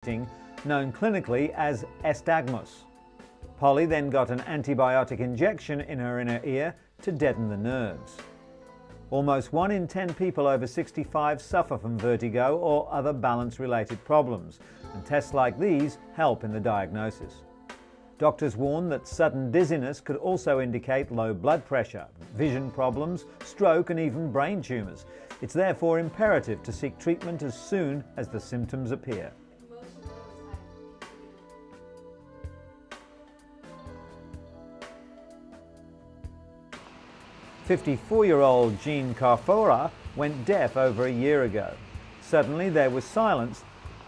known clinically as nystagmus. Polly then got an antibiotic injection in her inner ear to deaden the nerves. Almost 1 in 10 people over 65 suffer from vertigo or other balance-related problems, and tests like these help in the diagnosis. Doctors warn that sudden dizziness could also indicate low blood pressure, vision problems, stroke and even brain tumours. It's therefore imperative to seek treatment as soon as the symptoms appear. "54-year-old Jean Carfora went deaf over a year ago. Suddenly there was silence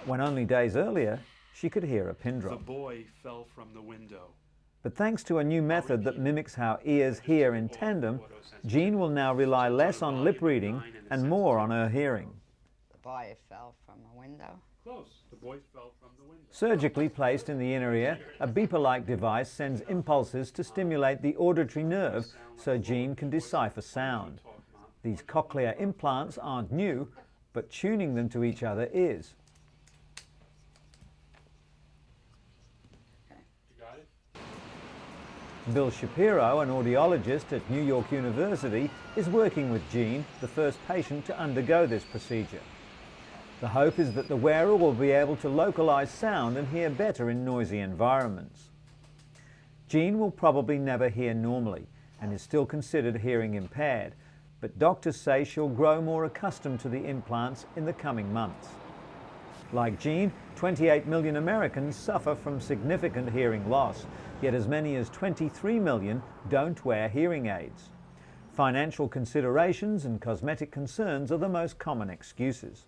when only days earlier she could hear a pin drop. The boy fell from the window. But thanks to a new method that mimics how ears hear in tandem, Jean will now rely less on lip reading and more on her hearing. The boy fell from the window. Close. The boy fell from the window. Surgically placed in the inner ear, a beeper-like device sends impulses to stimulate the auditory nerve so Jean can decipher sound. These cochlear implants aren't new, but tuning them to each other is. Bill Shapiro, an audiologist at New York University, is working with Jean, the first patient to undergo this procedure. The hope is that the wearer will be able to localize sound and hear better in noisy environments. Jean will probably never hear normally and is still considered hearing impaired, but doctors say she'll grow more accustomed to the implants in the coming months. Like Jean, 28 million Americans suffer from significant hearing loss, yet as many as 23 million don't wear hearing aids. Financial considerations and cosmetic concerns are the most common excuses.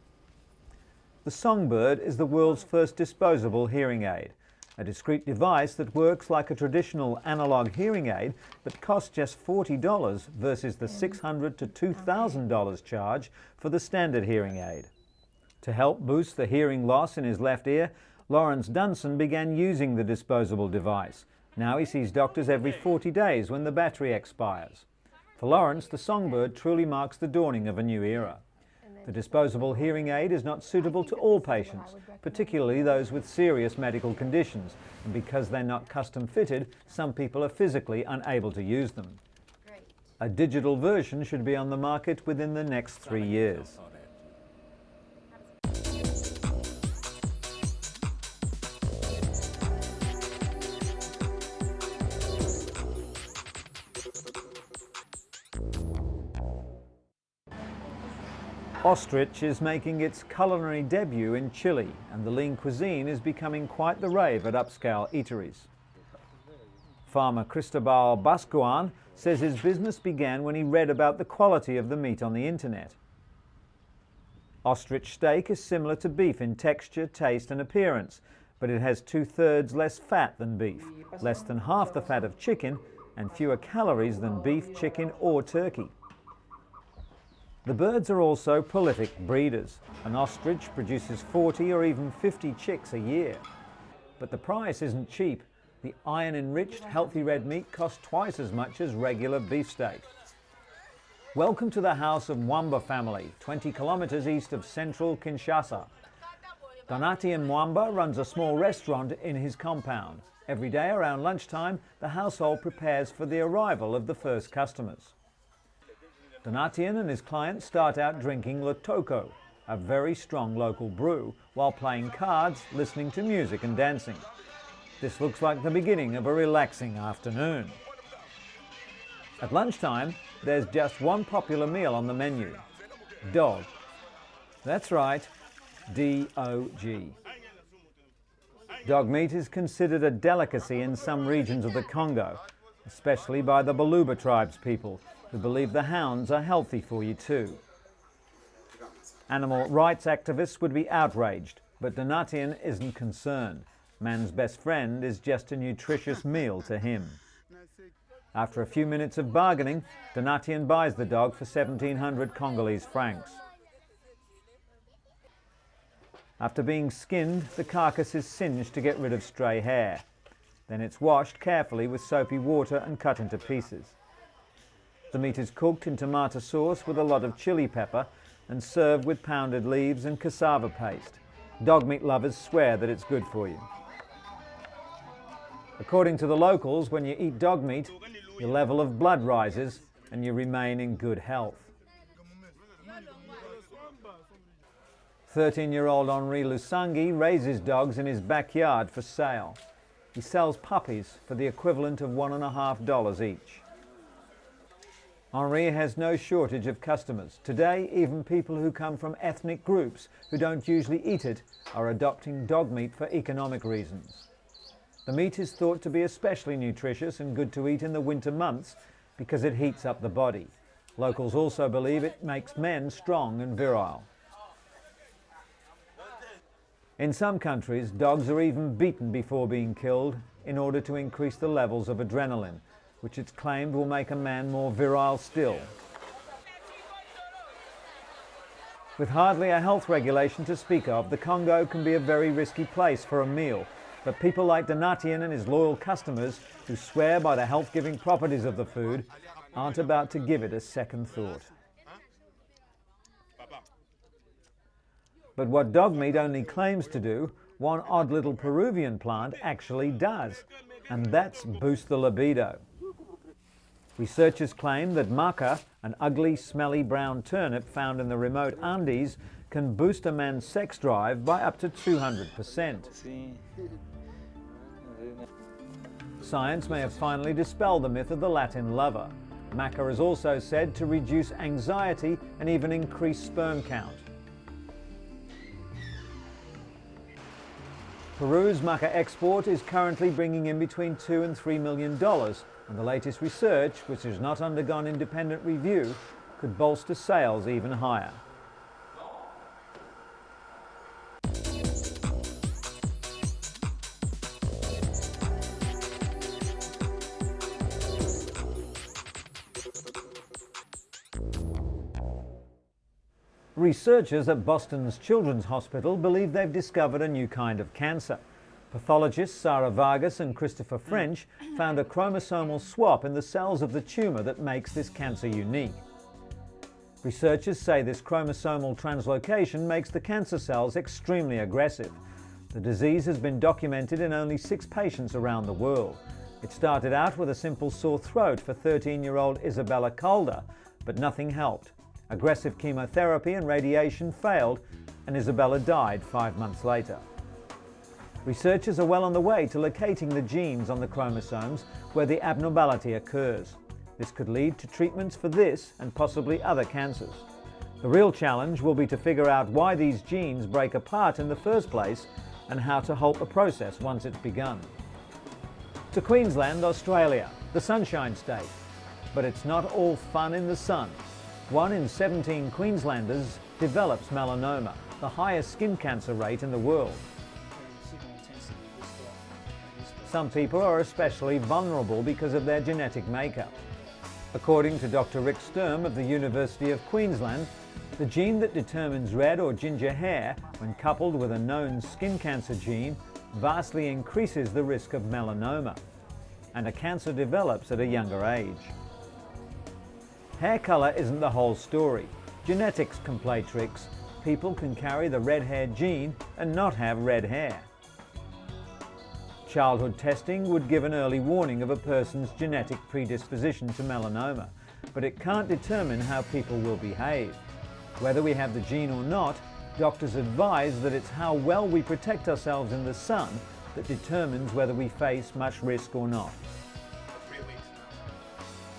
The Songbird is the world's first disposable hearing aid, a discrete device that works like a traditional analog hearing aid but costs just $40 versus the $600 to $2,000 charge for the standard hearing aid. To help boost the hearing loss in his left ear, Lawrence Dunson began using the disposable device. Now he sees doctors every 40 days when the battery expires. For Lawrence, the Songbird truly marks the dawning of a new era. The disposable hearing aid is not suitable to all patients, particularly those with serious medical conditions, and because they're not custom fitted, some people are physically unable to use them. A digital version should be on the market within the next 3 years. Ostrich is making its culinary debut in Chile, and the lean cuisine is becoming quite the rave at upscale eateries. Farmer Cristobal Bascuan says his business began when he read about the quality of the meat on the internet. Ostrich steak is similar to beef in texture, taste and appearance, but it has 2/3 less fat than beef, less than half the fat of chicken, and fewer calories than beef, chicken or turkey. The birds are also prolific breeders. An ostrich produces 40 or even 50 chicks a year. But the price isn't cheap. The iron-enriched, healthy red meat costs twice as much as regular beefsteak. Welcome to the house of Mwamba family, 20 kilometers east of central Kinshasa. Donatien Mwamba runs a small restaurant in his compound. Every day around lunchtime, the household prepares for the arrival of the first customers. Donatien and his clients start out drinking Lotoko, a very strong local brew, while playing cards, listening to music and dancing. This looks like the beginning of a relaxing afternoon. At lunchtime, there's just one popular meal on the menu: dog. That's right, D-O-G. Dog meat is considered a delicacy in some regions of the Congo, especially by the Baluba tribes people, who believe the hounds are healthy for you too. Animal rights activists would be outraged, but Donatien isn't concerned. Man's best friend is just a nutritious meal to him. After a few minutes of bargaining, Donatien buys the dog for 1,700 Congolese francs. After being skinned, the carcass is singed to get rid of stray hair. Then it's washed carefully with soapy water and cut into pieces. The meat is cooked in tomato sauce with a lot of chili pepper and served with pounded leaves and cassava paste. Dog meat lovers swear that it's good for you. According to the locals, when you eat dog meat, your level of blood rises and you remain in good health. 13-year-old Henri Lusangi raises dogs in his backyard for sale. He sells puppies for the equivalent of $1.50 each. Henri has no shortage of customers. Today, even people who come from ethnic groups who don't usually eat it are adopting dog meat for economic reasons. The meat is thought to be especially nutritious and good to eat in the winter months because it heats up the body. Locals also believe it makes men strong and virile. In some countries, dogs are even beaten before being killed in order to increase the levels of adrenaline, which it's claimed will make a man more virile still. With hardly a health regulation to speak of, the Congo can be a very risky place for a meal, but people like Donatien and his loyal customers, who swear by the health-giving properties of the food, aren't about to give it a second thought. But what dog meat only claims to do, one odd little Peruvian plant actually does, and that's boost the libido. Researchers claim that maca, an ugly, smelly brown turnip found in the remote Andes, can boost a man's sex drive by up to 200%. Science may have finally dispelled the myth of the Latin lover. Maca is also said to reduce anxiety and even increase sperm count. Peru's maca export is currently bringing in between $2 and $3 million, and the latest research, which has not undergone independent review, could bolster sales even higher. Researchers at Boston's Children's Hospital believe they've discovered a new kind of cancer. Pathologists Sarah Vargas and Christopher French found a chromosomal swap in the cells of the tumour that makes this cancer unique. Researchers say this chromosomal translocation makes the cancer cells extremely aggressive. The disease has been documented in only 6 patients around the world. It started out with a simple sore throat for 13-year-old Isabella Calder, but nothing helped. Aggressive chemotherapy and radiation failed, and Isabella died 5 months later. Researchers are well on the way to locating the genes on the chromosomes where the abnormality occurs. This could lead to treatments for this and possibly other cancers. The real challenge will be to figure out why these genes break apart in the first place and how to halt the process once it's begun. To Queensland, Australia, the Sunshine State. But it's not all fun in the sun. 1 in 17 Queenslanders develops melanoma, the highest skin cancer rate in the world. Some people are especially vulnerable because of their genetic makeup. According to Dr. Rick Sturm of the University of Queensland, the gene that determines red or ginger hair, when coupled with a known skin cancer gene, vastly increases the risk of melanoma, and a cancer develops at a younger age. Hair colour isn't the whole story. Genetics can play tricks. People can carry the red hair gene and not have red hair. Childhood testing would give an early warning of a person's genetic predisposition to melanoma, but it can't determine how people will behave. Whether we have the gene or not, doctors advise that it's how well we protect ourselves in the sun that determines whether we face much risk or not.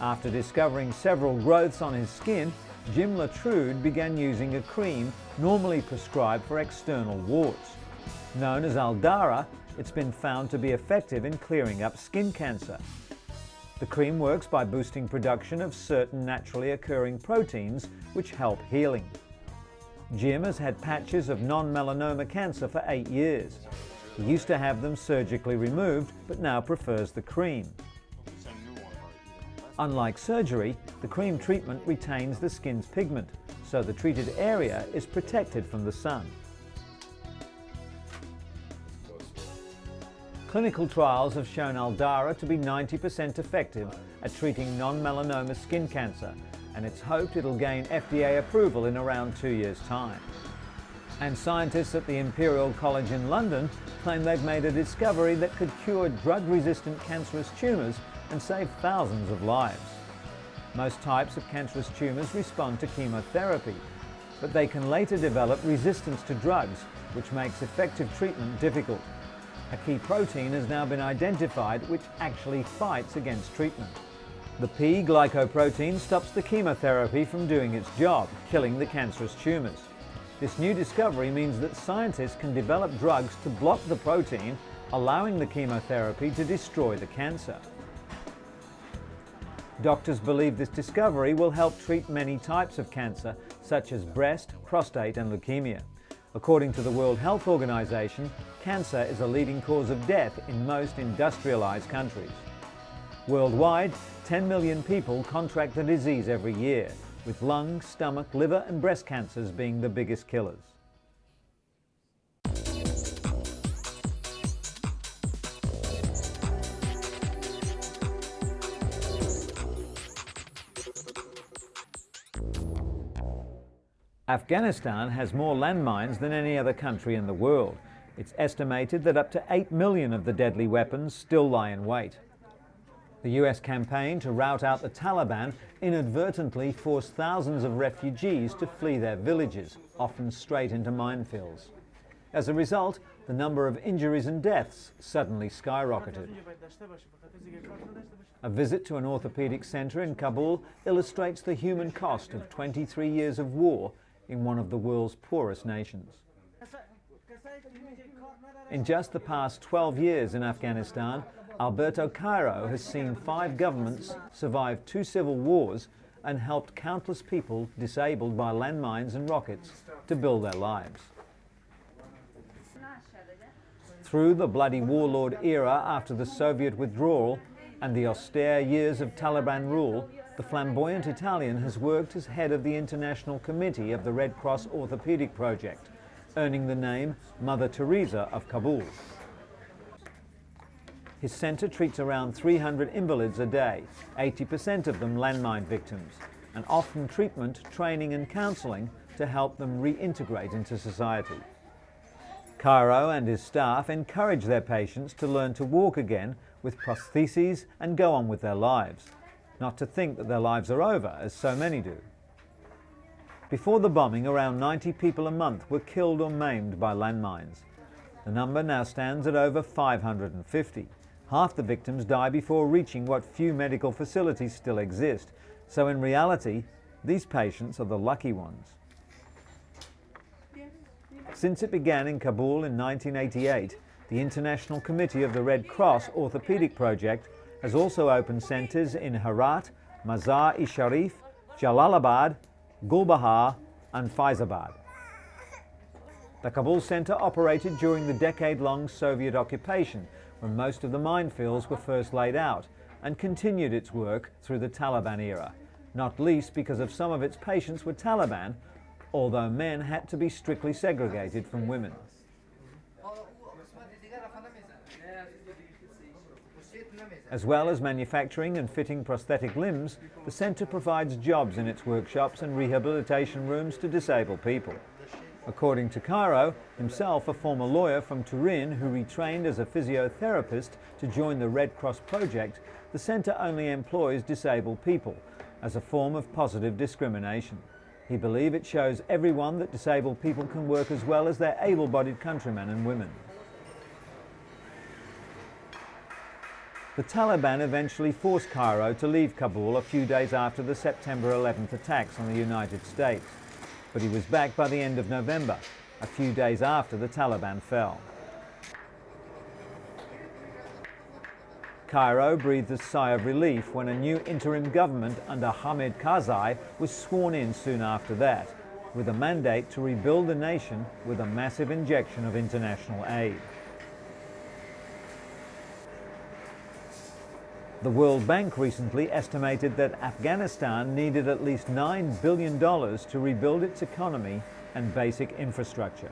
After discovering several growths on his skin, Jim Latrude began using a cream normally prescribed for external warts. Known as Aldara, it's been found to be effective in clearing up skin cancer. The cream works by boosting production of certain naturally occurring proteins which help healing. Jim has had patches of non-melanoma cancer for 8 years. He used to have them surgically removed, but now prefers the cream. Unlike surgery, the cream treatment retains the skin's pigment, so the treated area is protected from the sun. Clinical trials have shown Aldara to be 90% effective at treating non-melanoma skin cancer, and it's hoped it'll gain FDA approval in around 2 years' time. And scientists at the Imperial College in London claim they've made a discovery that could cure drug-resistant cancerous tumours and save thousands of lives. Most types of cancerous tumours respond to chemotherapy, but they can later develop resistance to drugs, which makes effective treatment difficult. A key protein has now been identified which actually fights against treatment. The P-glycoprotein stops the chemotherapy from doing its job, killing the cancerous tumours. This new discovery means that scientists can develop drugs to block the protein, allowing the chemotherapy to destroy the cancer. Doctors believe this discovery will help treat many types of cancer, such as breast, prostate and leukemia. According to the World Health Organization, cancer is a leading cause of death in most industrialized countries. Worldwide, 10 million people contract the disease every year, with lung, stomach, liver and breast cancers being the biggest killers. Afghanistan has more landmines than any other country in the world. It's estimated that up to 8 million of the deadly weapons still lie in wait. The US campaign to rout out the Taliban inadvertently forced thousands of refugees to flee their villages, often straight into minefields. As a result, the number of injuries and deaths suddenly skyrocketed. A visit to an orthopedic centre in Kabul illustrates the human cost of 23 years of war in one of the world's poorest nations. In just the past 12 years in Afghanistan, Alberto Cairo has seen 5 governments survive 2 civil wars and helped countless people disabled by landmines and rockets to build their lives. Through the bloody warlord era after the Soviet withdrawal and the austere years of Taliban rule, the flamboyant Italian has worked as head of the International Committee of the Red Cross Orthopedic Project, earning the name Mother Teresa of Kabul. His centre treats around 300 invalids a day, 80% of them landmine victims, and often treatment, training and counselling to help them reintegrate into society. Cairo and his staff encourage their patients to learn to walk again with prostheses and go on with their lives, not to think that their lives are over, as so many do. Before the bombing, around 90 people a month were killed or maimed by landmines. The number now stands at over 550. Half the victims die before reaching what few medical facilities still exist, so in reality, these patients are the lucky ones. Since it began in Kabul in 1988, the International Committee of the Red Cross Orthopedic Project has also opened centres in Herat, Mazar-e-Sharif, Jalalabad, Gulbahar and Faizabad. The Kabul centre operated during the decade-long Soviet occupation, when most of the minefields were first laid out, and continued its work through the Taliban era, not least because of some of its patients were Taliban, although men had to be strictly segregated from women. As well as manufacturing and fitting prosthetic limbs, the centre provides jobs in its workshops and rehabilitation rooms to disabled people. According to Cairo, himself a former lawyer from Turin who retrained as a physiotherapist to join the Red Cross project, the centre only employs disabled people as a form of positive discrimination. He believes it shows everyone that disabled people can work as well as their able-bodied countrymen and women. The Taliban eventually forced Cairo to leave Kabul a few days after the September 11th attacks on the United States, but he was back by the end of November, a few days after the Taliban fell. Cairo breathed a sigh of relief when a new interim government under Hamid Karzai was sworn in soon after that, with a mandate to rebuild the nation with a massive injection of international aid. The World Bank recently estimated that Afghanistan needed at least $9 billion to rebuild its economy and basic infrastructure.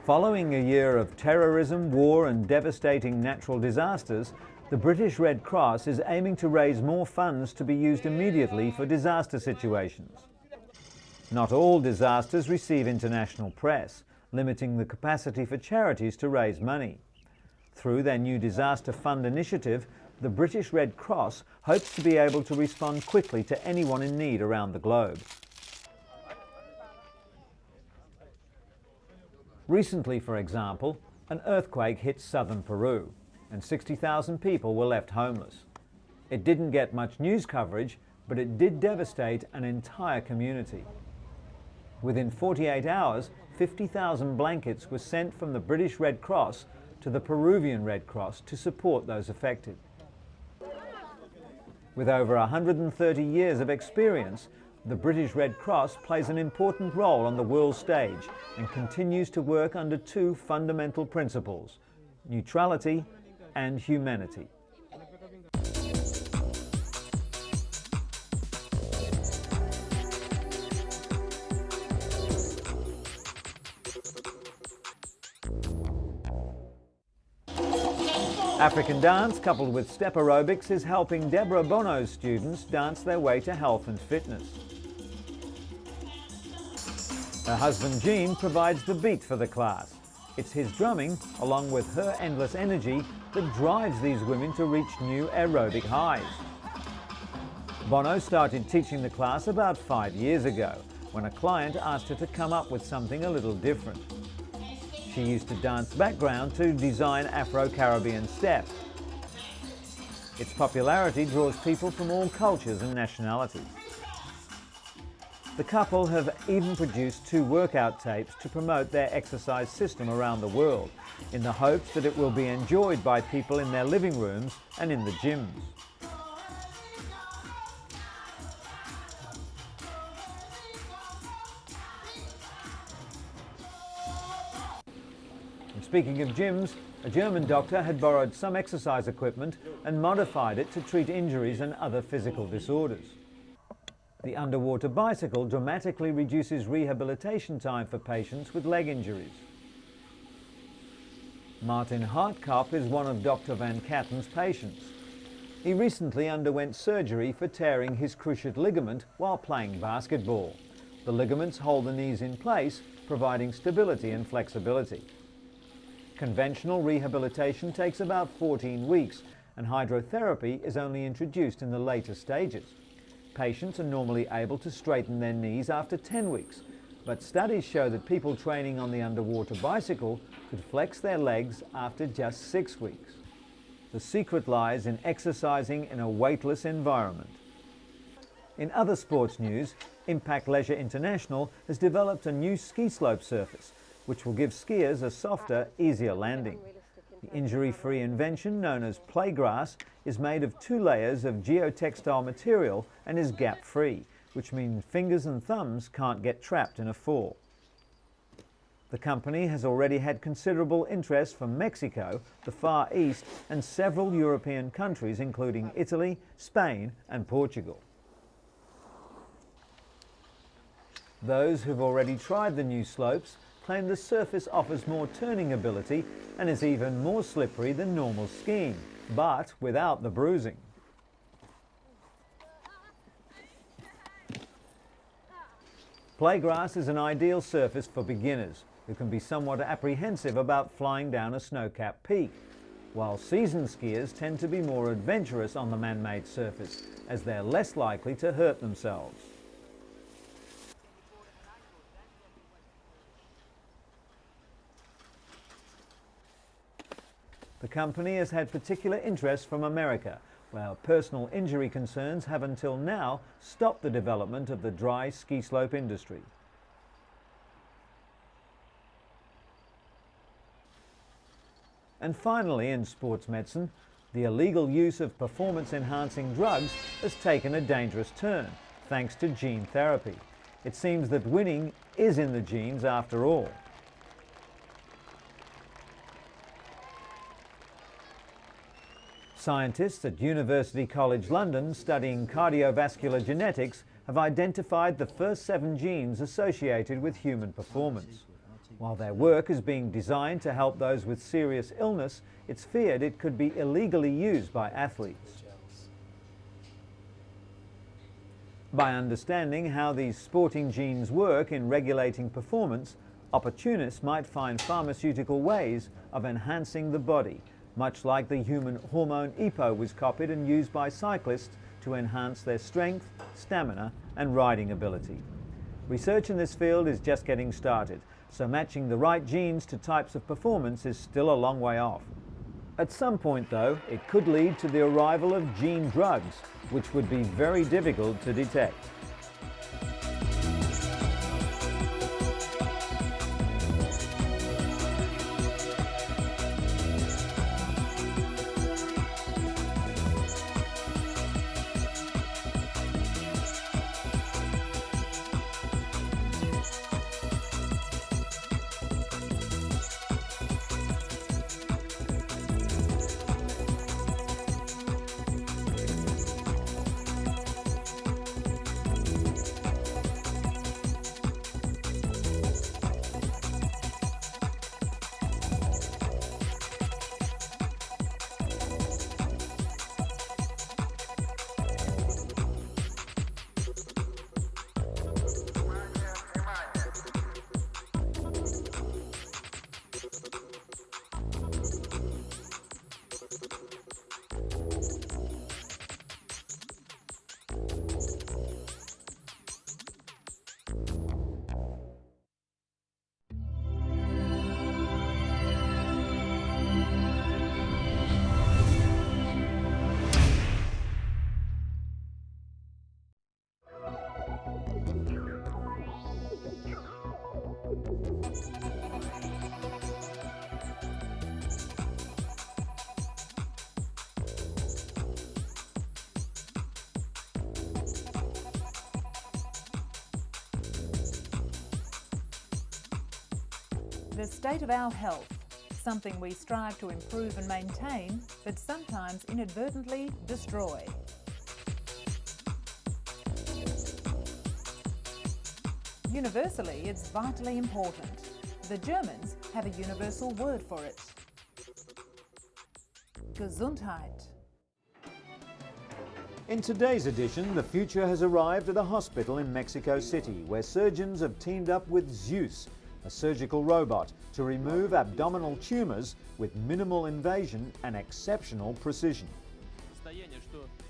Following a year of terrorism, war and devastating natural disasters, The British Red Cross is aiming to raise more funds to be used immediately for disaster situations. Not all disasters receive international press, limiting the capacity for charities to raise money. Through their new Disaster Fund initiative, the British Red Cross hopes to be able to respond quickly to anyone in need around the globe. Recently, for example, an earthquake hit southern Peru, and 60,000 people were left homeless. It didn't get much news coverage, but it did devastate an entire community. Within 48 hours, 50,000 blankets were sent from the British Red Cross to the Peruvian Red Cross to support those affected. With over 130 years of experience, the British Red Cross plays an important role on the world stage and continues to work under two fundamental principles: neutrality and humanity. African dance coupled with step aerobics is helping Deborah Bono's students dance their way to health and fitness. Her husband Gene provides the beat for the class. It's his drumming, along with her endless energy, that drives these women to reach new aerobic highs. Bono started teaching the class about 5 years ago, when a client asked her to come up with something a little different. She used a dance background to design Afro-Caribbean step. Its popularity draws people from all cultures and nationalities. The couple have even produced 2 workout tapes to promote their exercise system around the world, in the hopes that it will be enjoyed by people in their living rooms and in the gyms. Speaking of gyms, a German doctor had borrowed some exercise equipment and modified it to treat injuries and other physical disorders. The underwater bicycle dramatically reduces rehabilitation time for patients with leg injuries. Martin Hartkop is one of Dr. Van Katten's patients. He recently underwent surgery for tearing his cruciate ligament while playing basketball. The ligaments hold the knees in place, providing stability and flexibility. Conventional rehabilitation takes about 14 weeks, and hydrotherapy is only introduced in the later stages. Patients are normally able to straighten their knees after 10 weeks, but studies show that people training on the underwater bicycle could flex their legs after just 6 weeks. The secret lies in exercising in a weightless environment. In other sports news, Impact Leisure International has developed a new ski slope surface, which will give skiers a softer, easier landing. The injury-free invention, known as Playgrass, is made of 2 layers of geotextile material and is gap-free, which means fingers and thumbs can't get trapped in a fall. The company has already had considerable interest from Mexico, the Far East, and several European countries, including Italy, Spain, and Portugal. Those who've already tried the new slopes claim the surface offers more turning ability and is even more slippery than normal skiing, but without the bruising. Playgrass is an ideal surface for beginners who can be somewhat apprehensive about flying down a snow-capped peak, while seasoned skiers tend to be more adventurous on the man-made surface, as they're less likely to hurt themselves. The company has had particular interest from America, where personal injury concerns have until now stopped the development of the dry ski slope industry. And finally, in sports medicine, the illegal use of performance-enhancing drugs has taken a dangerous turn, thanks to gene therapy. It seems that winning is in the genes after all. Scientists at University College London studying cardiovascular genetics have identified the first 7 genes associated with human performance. While their work is being designed to help those with serious illness, it's feared it could be illegally used by athletes. By understanding how these sporting genes work in regulating performance, opportunists might find pharmaceutical ways of enhancing the body, much like the human hormone EPO was copied and used by cyclists to enhance their strength, stamina and riding ability. Research in this field is just getting started, so matching the right genes to types of performance is still a long way off. At some point though, it could lead to the arrival of gene drugs, which would be very difficult to detect. The state of our health, something we strive to improve and maintain, but sometimes inadvertently destroy. Universally, it's vitally important. The Germans have a universal word for it. Gesundheit. In today's edition, the future has arrived at a hospital in Mexico City where surgeons have teamed up with Zeus, a surgical robot, to remove abdominal tumours with minimal invasion and exceptional precision.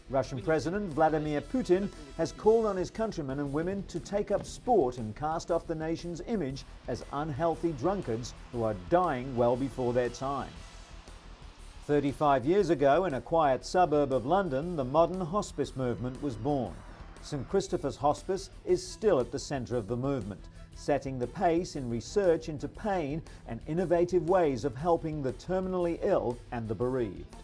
Russian President Vladimir Putin has called on his countrymen and women to take up sport and cast off the nation's image as unhealthy drunkards who are dying well before their time. 35 years ago, in a quiet suburb of London, the modern hospice movement was born. St Christopher's Hospice is still at the centre of the movement, setting the pace in research into pain and innovative ways of helping the terminally ill and the bereaved.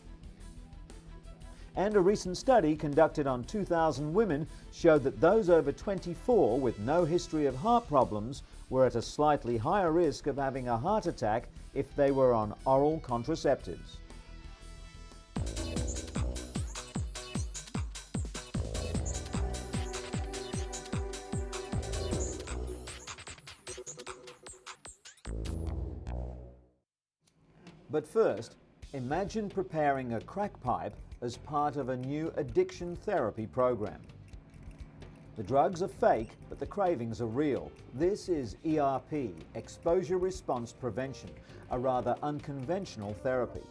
And a recent study conducted on 2,000 women showed that those over 24 with no history of heart problems were at a slightly higher risk of having a heart attack if they were on oral contraceptives. But first, imagine preparing a crack pipe as part of a new addiction therapy program. The drugs are fake, but the cravings are real. This is ERP, Exposure Response Prevention, a rather unconventional therapy.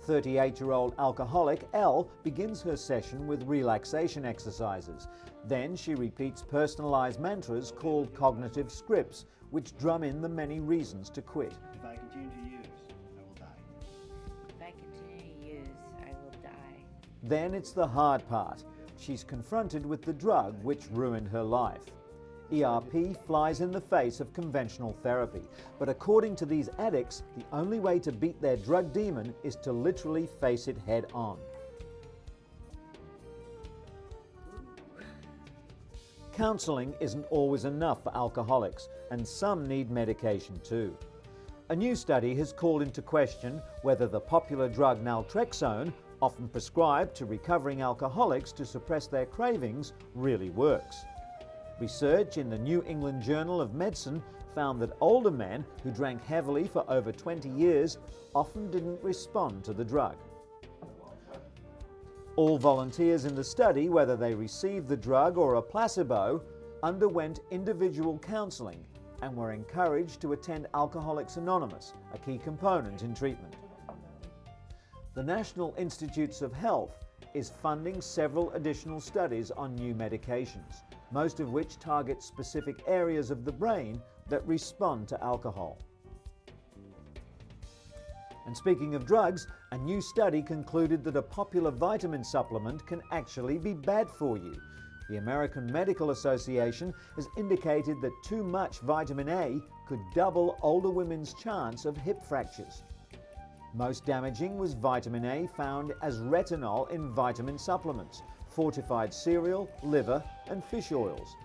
38-year-old alcoholic Elle begins her session with relaxation exercises. Then she repeats personalized mantras called cognitive scripts, which drum in the many reasons to quit. If I continue to use, I will die. If I continue to use, I will die. Then it's the hard part. She's confronted with the drug which ruined her life. ERP flies in the face of conventional therapy, but according to these addicts, the only way to beat their drug demon is to literally face it head on. Counselling isn't always enough for alcoholics, and some need medication too. A new study has called into question whether the popular drug naltrexone, often prescribed to recovering alcoholics to suppress their cravings, really works. Research in the New England Journal of Medicine found that older men who drank heavily for over 20 years often didn't respond to the drug. All volunteers in the study, whether they received the drug or a placebo, underwent individual counselling and were encouraged to attend Alcoholics Anonymous, a key component in treatment. The National Institutes of Health is funding several additional studies on new medications, most of which target specific areas of the brain that respond to alcohol. And speaking of drugs, a new study concluded that a popular vitamin supplement can actually be bad for you. The American Medical Association has indicated that too much vitamin A could double older women's chance of hip fractures. Most damaging was vitamin A found as retinol in vitamin supplements, fortified cereal, liver and fish oils.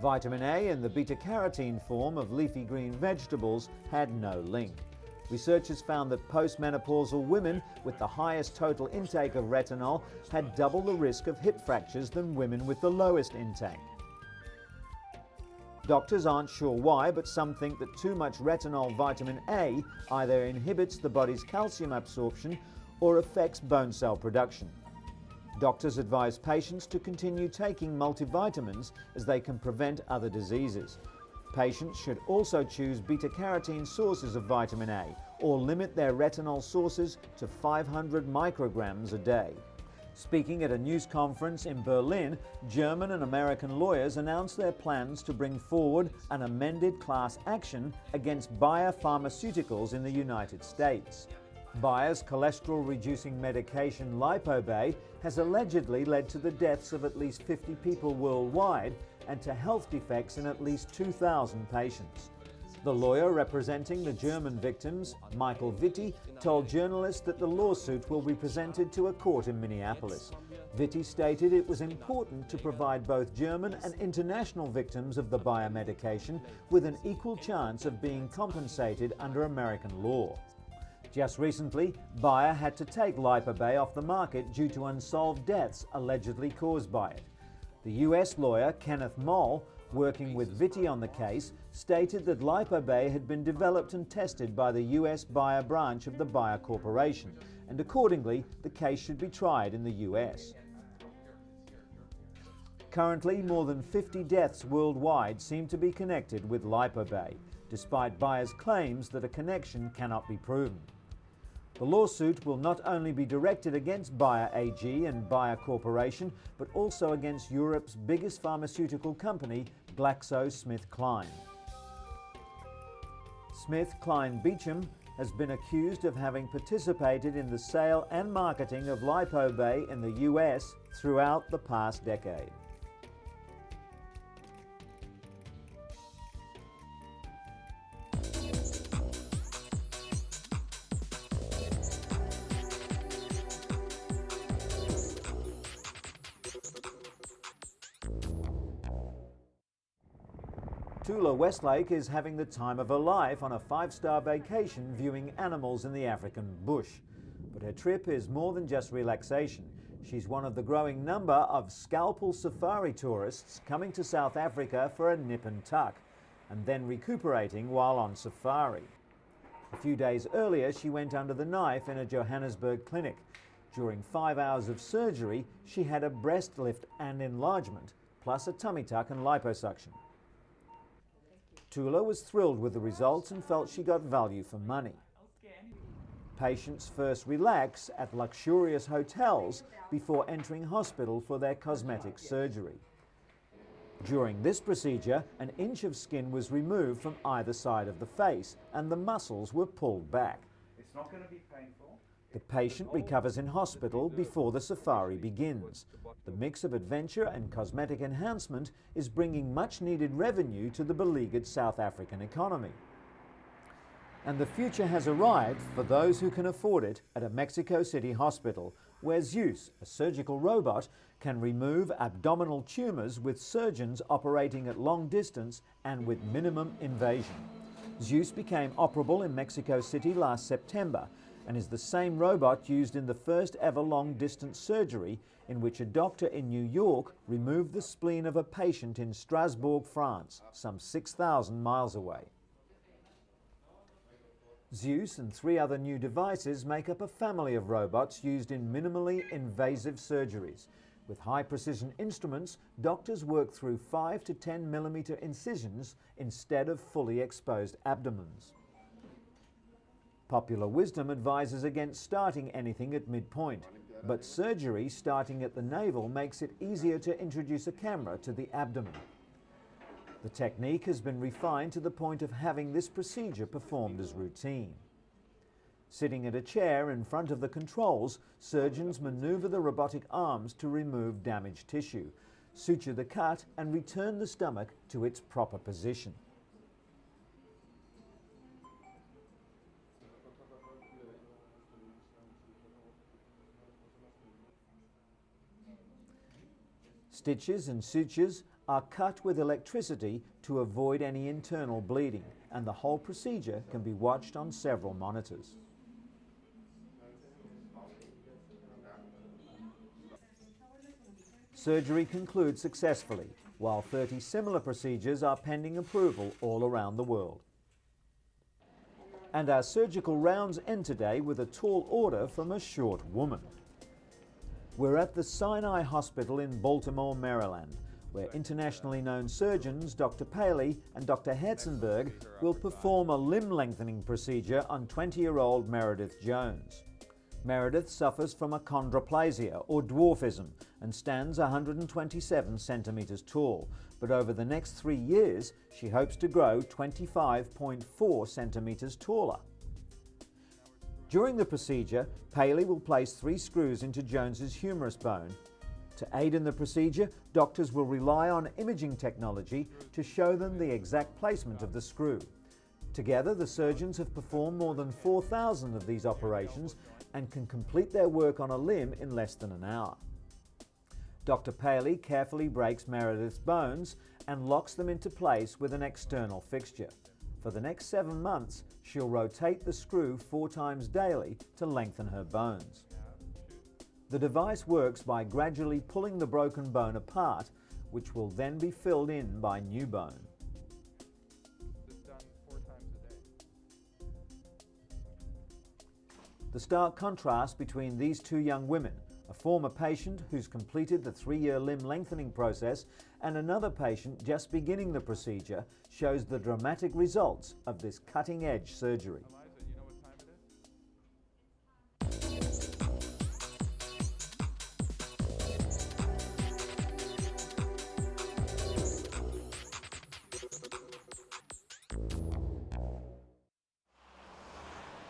Vitamin A in the beta-carotene form of leafy green vegetables had no link. Researchers found that postmenopausal women with the highest total intake of retinol had double the risk of hip fractures than women with the lowest intake. Doctors aren't sure why, but some think that too much retinol vitamin A either inhibits the body's calcium absorption or affects bone cell production. Doctors advise patients to continue taking multivitamins as they can prevent other diseases. Patients should also choose beta-carotene sources of vitamin A or limit their retinol sources to 500 micrograms a day. Speaking at a news conference in Berlin, German and American lawyers announced their plans to bring forward an amended class action against Bayer Pharmaceuticals in the United States. Bayer's cholesterol-reducing medication Lipobay has allegedly led to the deaths of at least 50 people worldwide and to health defects in at least 2,000 patients. The lawyer representing the German victims, Michael Vitti, told journalists that the lawsuit will be presented to a court in Minneapolis. Vitti stated it was important to provide both German and international victims of the Bayer medication with an equal chance of being compensated under American law. Just recently, Bayer had to take Lipobay off the market due to unsolved deaths allegedly caused by it. The US lawyer, Kenneth Moll, working with Vitti on the case, stated that Lipobay had been developed and tested by the US Bayer branch of the Bayer Corporation, and accordingly, the case should be tried in the US. Currently, more than 50 deaths worldwide seem to be connected with Lipobay, despite Bayer's claims that a connection cannot be proven. The lawsuit will not only be directed against Bayer AG and Bayer Corporation, but also against Europe's biggest pharmaceutical company, GlaxoSmithKline. SmithKline Beecham has been accused of having participated in the sale and marketing of Lipobay in the US throughout the past decade. Tula Westlake is having the time of her life on a 5-star vacation viewing animals in the African bush. But her trip is more than just relaxation. She's one of the growing number of scalpel safari tourists coming to South Africa for a nip and tuck, and then recuperating while on safari. A few days earlier, she went under the knife in a Johannesburg clinic. During 5 hours of surgery, she had a breast lift and enlargement, plus a tummy tuck and liposuction. Tula was thrilled with the results and felt she got value for money. Patients first relax at luxurious hotels before entering hospital for their cosmetic surgery. During this procedure, an inch of skin was removed from either side of the face and the muscles were pulled back. It's not going to be painful. The patient recovers in hospital before the safari begins. The mix of adventure and cosmetic enhancement is bringing much-needed revenue to the beleaguered South African economy. And the future has arrived for those who can afford it at a Mexico City hospital, where Zeus, a surgical robot, can remove abdominal tumors with surgeons operating at long distance and with minimum invasion. Zeus became operable in Mexico City last September, and is the same robot used in the first ever long-distance surgery in which a doctor in New York removed the spleen of a patient in Strasbourg, France, some 6,000 miles away. Zeus and 3 other new devices make up a family of robots used in minimally invasive surgeries. With high-precision instruments, doctors work through 5 to 10 millimeter incisions instead of fully exposed abdomens. Popular wisdom advises against starting anything at midpoint, but surgery starting at the navel makes it easier to introduce a camera to the abdomen. The technique has been refined to the point of having this procedure performed as routine. Sitting at a chair in front of the controls, surgeons maneuver the robotic arms to remove damaged tissue, suture the cut and return the stomach to its proper position. Stitches and sutures are cut with electricity to avoid any internal bleeding, and the whole procedure can be watched on several monitors. Surgery concludes successfully, while 30 similar procedures are pending approval all around the world. And our surgical rounds end today with a tall order from a short woman. We're at the Sinai Hospital in Baltimore, Maryland, where internationally known surgeons Dr. Paley and Dr. Herzenberg will perform a limb lengthening procedure on 20-year-old Meredith Jones. Meredith suffers from achondroplasia or dwarfism and stands 127 centimetres tall, but over the next 3 years she hopes to grow 25.4 centimetres taller. During the procedure, Paley will place 3 screws into Jones's humerus bone. To aid in the procedure, doctors will rely on imaging technology to show them the exact placement of the screw. Together, the surgeons have performed more than 4,000 of these operations and can complete their work on a limb in less than an hour. Dr. Paley carefully breaks Meredith's bones and locks them into place with an external fixture. For the next 7 months, she'll rotate the screw 4 times daily to lengthen her bones. The device works by gradually pulling the broken bone apart, which will then be filled in by new bone. The stark contrast between these 2 young women, a former patient who's completed the 3-year limb lengthening process and another patient just beginning the procedure, shows the dramatic results of this cutting-edge surgery.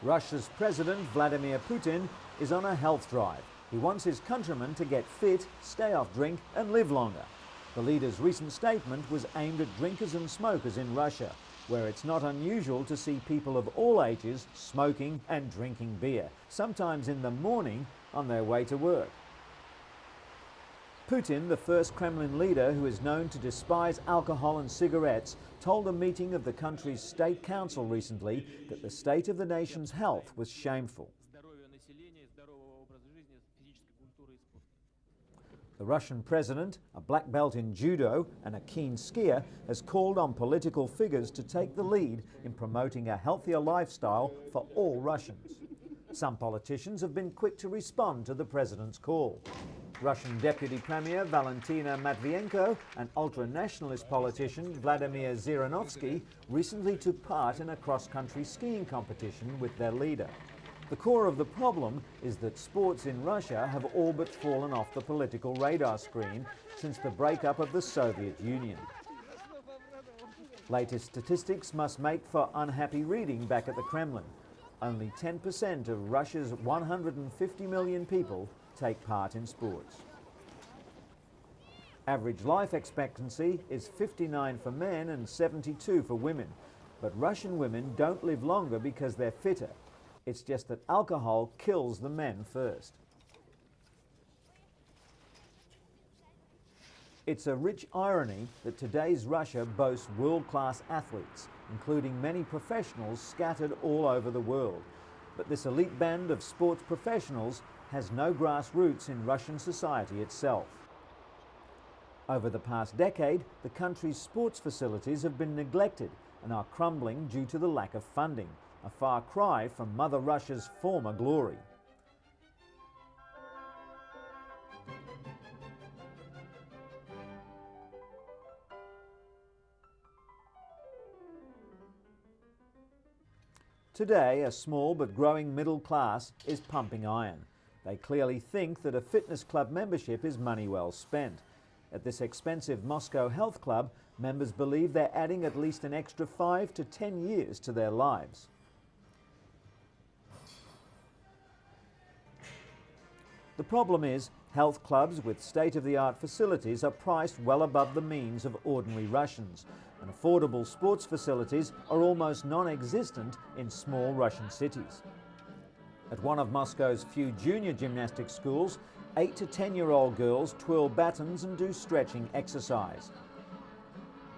Russia's President Vladimir Putin is on a health drive. He wants his countrymen to get fit, stay off drink and live longer. The leader's recent statement was aimed at drinkers and smokers in Russia, where it's not unusual to see people of all ages smoking and drinking beer, sometimes in the morning on their way to work. Putin, the first Kremlin leader who is known to despise alcohol and cigarettes, told a meeting of the country's state council recently that the state of the nation's health was shameful. The Russian president, a black belt in judo and a keen skier, has called on political figures to take the lead in promoting a healthier lifestyle for all Russians. Some politicians have been quick to respond to the president's call. Russian Deputy Premier Valentina Matvienko and ultra-nationalist politician Vladimir Zhirinovsky recently took part in a cross-country skiing competition with their leader. The core of the problem is that sports in Russia have all but fallen off the political radar screen since the breakup of the Soviet Union. Latest statistics must make for unhappy reading back at the Kremlin. Only 10% of Russia's 150 million people take part in sports. Average life expectancy is 59 for men and 72 for women, but Russian women don't live longer because they're fitter. It's just that alcohol kills the men first. It's a rich irony that today's Russia boasts world-class athletes, including many professionals scattered all over the world. but this elite band of sports professionals has no grassroots in Russian society itself. Over the past decade, the country's sports facilities have been neglected and are crumbling due to the lack of funding, a far cry from Mother Russia's former glory. Today, a small but growing middle class is pumping iron. They clearly think that a fitness club membership is money well spent. At this expensive Moscow health club, members believe they're adding at least an extra 5 to 10 years to their lives. The problem is, health clubs with state-of-the-art facilities are priced well above the means of ordinary Russians, and affordable sports facilities are almost non-existent in small Russian cities. At one of Moscow's few junior gymnastic schools, 8 to 10-year-old girls twirl batons and do stretching exercise.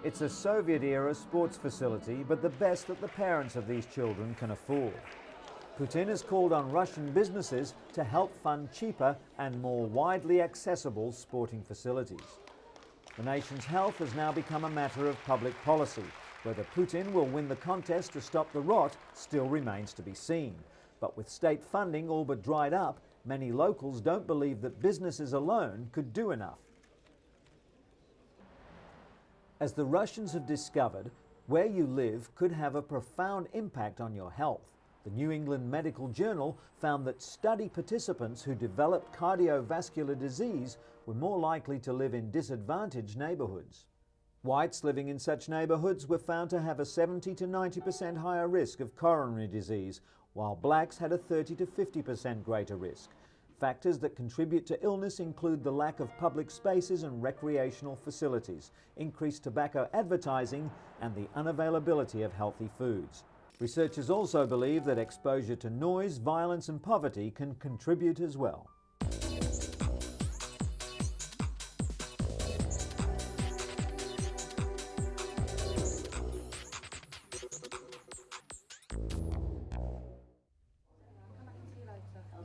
It's a Soviet-era sports facility, but the best that the parents of these children can afford. Putin has called on Russian businesses to help fund cheaper and more widely accessible sporting facilities. The nation's health has now become a matter of public policy. Whether Putin will win the contest to stop the rot still remains to be seen. But with state funding all but dried up, many locals don't believe that businesses alone could do enough. As the Russians have discovered, where you live could have a profound impact on your health. The New England Medical Journal found that study participants who developed cardiovascular disease were more likely to live in disadvantaged neighbourhoods. Whites living in such neighbourhoods were found to have a 70 to 90% higher risk of coronary disease, while blacks had a 30 to 50% greater risk. Factors that contribute to illness include the lack of public spaces and recreational facilities, increased tobacco advertising, and the unavailability of healthy foods. Researchers also believe that exposure to noise, violence and poverty can contribute as well.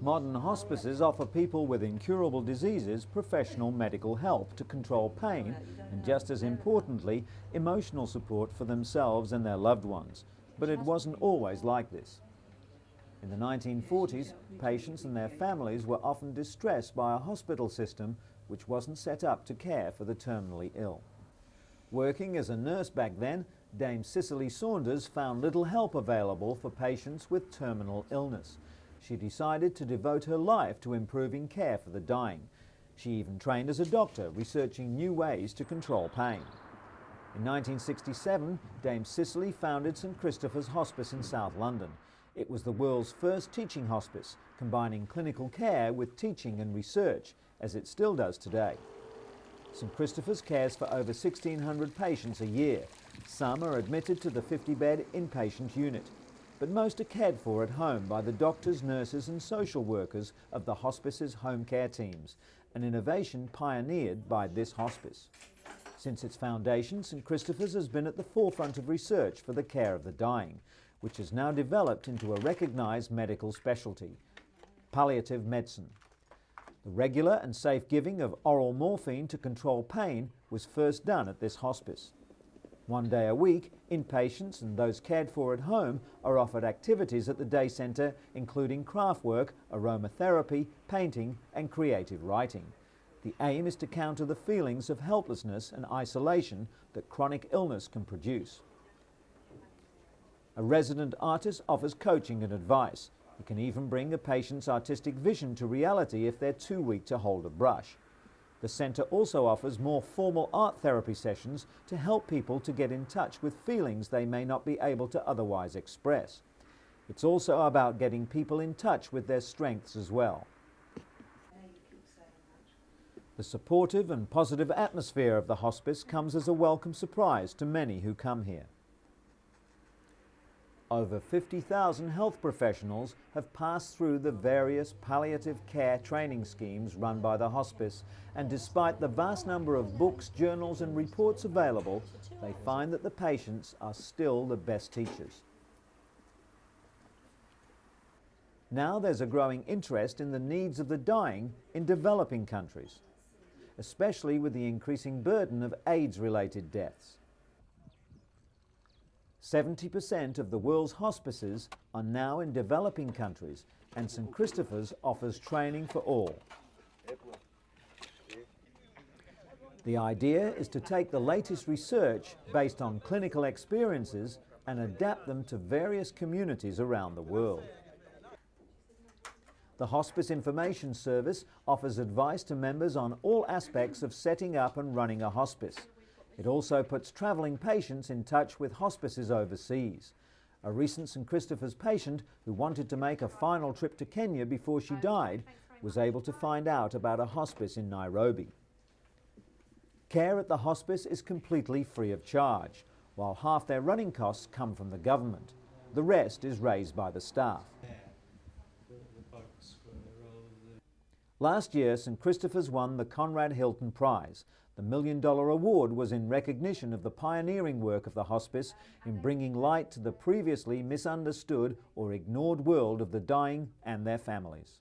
Modern hospices offer people with incurable diseases professional medical help to control pain and, just as importantly, emotional support for themselves and their loved ones. But it wasn't always like this. In the 1940s, patients and their families were often distressed by a hospital system which wasn't set up to care for the terminally ill. Working as a nurse back then, Dame Cicely Saunders found little help available for patients with terminal illness. She decided to devote her life to improving care for the dying. She even trained as a doctor, researching new ways to control pain. In 1967, Dame Cicely founded St Christopher's Hospice in South London. It was the world's first teaching hospice, combining clinical care with teaching and research, as it still does today. St Christopher's cares for over 1,600 patients a year. Some are admitted to the 50-bed inpatient unit, but most are cared for at home by the doctors, nurses and social workers of the hospice's home care teams, an innovation pioneered by this hospice. Since its foundation, St Christopher's has been at the forefront of research for the care of the dying, which has now developed into a recognised medical specialty: palliative medicine. The regular and safe giving of oral morphine to control pain was first done at this hospice. 1 day a week, inpatients and those cared for at home are offered activities at the day centre, including craft work, aromatherapy, painting and creative writing. The aim is to counter the feelings of helplessness and isolation that chronic illness can produce. A resident artist offers coaching and advice. He can even bring a patient's artistic vision to reality if they're too weak to hold a brush. The centre also offers more formal art therapy sessions to help people to get in touch with feelings they may not be able to otherwise express. It's also about getting people in touch with their strengths as well. The supportive and positive atmosphere of the hospice comes as a welcome surprise to many who come here. Over 50,000 health professionals have passed through the various palliative care training schemes run by the hospice, and despite the vast number of books, journals and reports available, they find that the patients are still the best teachers. Now there's a growing interest in the needs of the dying in developing countries, especially with the increasing burden of AIDS-related deaths. 70% of the world's hospices are now in developing countries, and St Christopher's offers training for all. The idea is to take the latest research based on clinical experiences and adapt them to various communities around the world. The Hospice Information Service offers advice to members on all aspects of setting up and running a hospice. It also puts travelling patients in touch with hospices overseas. A recent St Christopher's patient who wanted to make a final trip to Kenya before she died was able to find out about a hospice in Nairobi. Care at the hospice is completely free of charge, while half their running costs come from the government. The rest is raised by the staff. Last year, St Christopher's won the Conrad Hilton Prize. The $1 Million award was in recognition of the pioneering work of the hospice in bringing light to the previously misunderstood or ignored world of the dying and their families.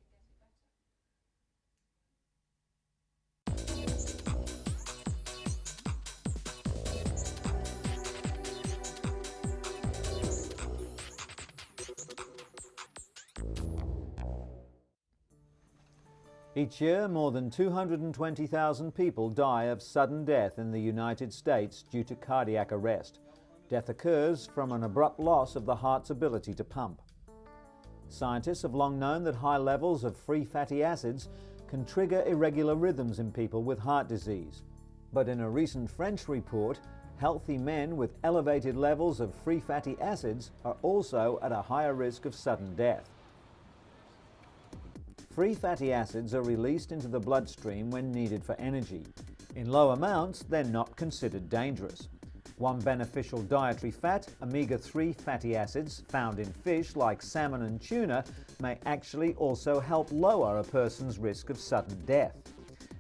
Each year, more than 220,000 people die of sudden death in the United States due to cardiac arrest. Death occurs from an abrupt loss of the heart's ability to pump. Scientists have long known that high levels of free fatty acids can trigger irregular rhythms in people with heart disease. But in a recent French report, healthy men with elevated levels of free fatty acids are also at a higher risk of sudden death. Free fatty acids are released into the bloodstream when needed for energy. In low amounts, they're not considered dangerous. One beneficial dietary fat, omega-3 fatty acids, found in fish like salmon and tuna, may actually also help lower a person's risk of sudden death.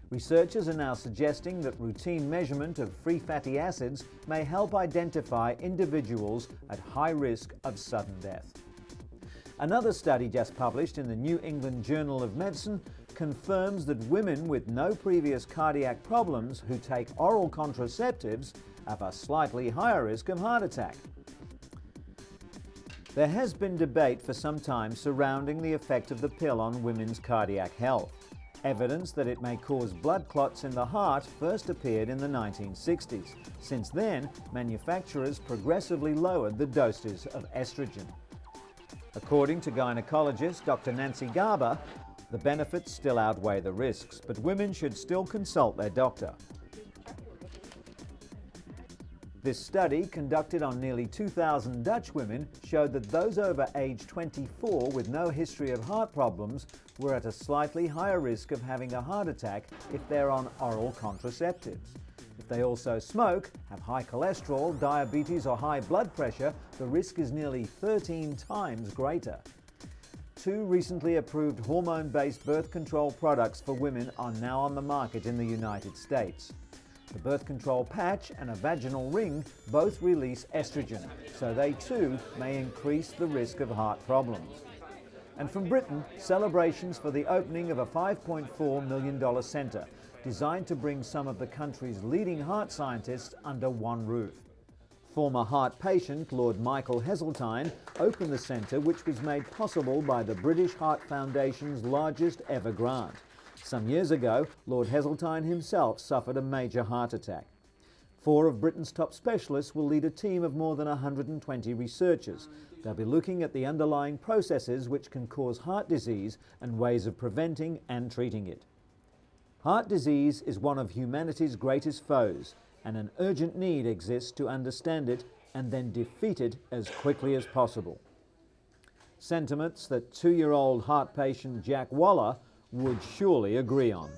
Researchers are now suggesting that routine measurement of free fatty acids may help identify individuals at high risk of sudden death. Another study just published in the New England Journal of Medicine confirms that women with no previous cardiac problems who take oral contraceptives have a slightly higher risk of heart attack. There has been debate for some time surrounding the effect of the pill on women's cardiac health. Evidence that it may cause blood clots in the heart first appeared in the 1960s. Since then, manufacturers progressively lowered the doses of estrogen. According to gynecologist Dr. Nancy Garber, the benefits still outweigh the risks, but women should still consult their doctor. This study, conducted on nearly 2,000 Dutch women, showed that those over age 24 with no history of heart problems were at a slightly higher risk of having a heart attack if they're on oral contraceptives. If they also smoke, have high cholesterol, diabetes or high blood pressure, the risk is nearly 13 times greater. 2 recently approved hormone-based birth control products for women are now on the market in the United States. The birth control patch and a vaginal ring both release estrogen, so they too may increase the risk of heart problems. And from Britain, celebrations for the opening of a $5.4 million centre designed to bring some of the country's leading heart scientists under one roof. Former heart patient Lord Michael Heseltine opened the centre, which was made possible by the British Heart Foundation's largest ever grant. Some years ago, Lord Heseltine himself suffered a major heart attack. 4 of Britain's top specialists will lead a team of more than 120 researchers. They'll be looking at the underlying processes which can cause heart disease and ways of preventing and treating it. Heart disease is one of humanity's greatest foes, and an urgent need exists to understand it and then defeat it as quickly as possible. Sentiments that 2-year-old heart patient Jack Waller would surely agree on.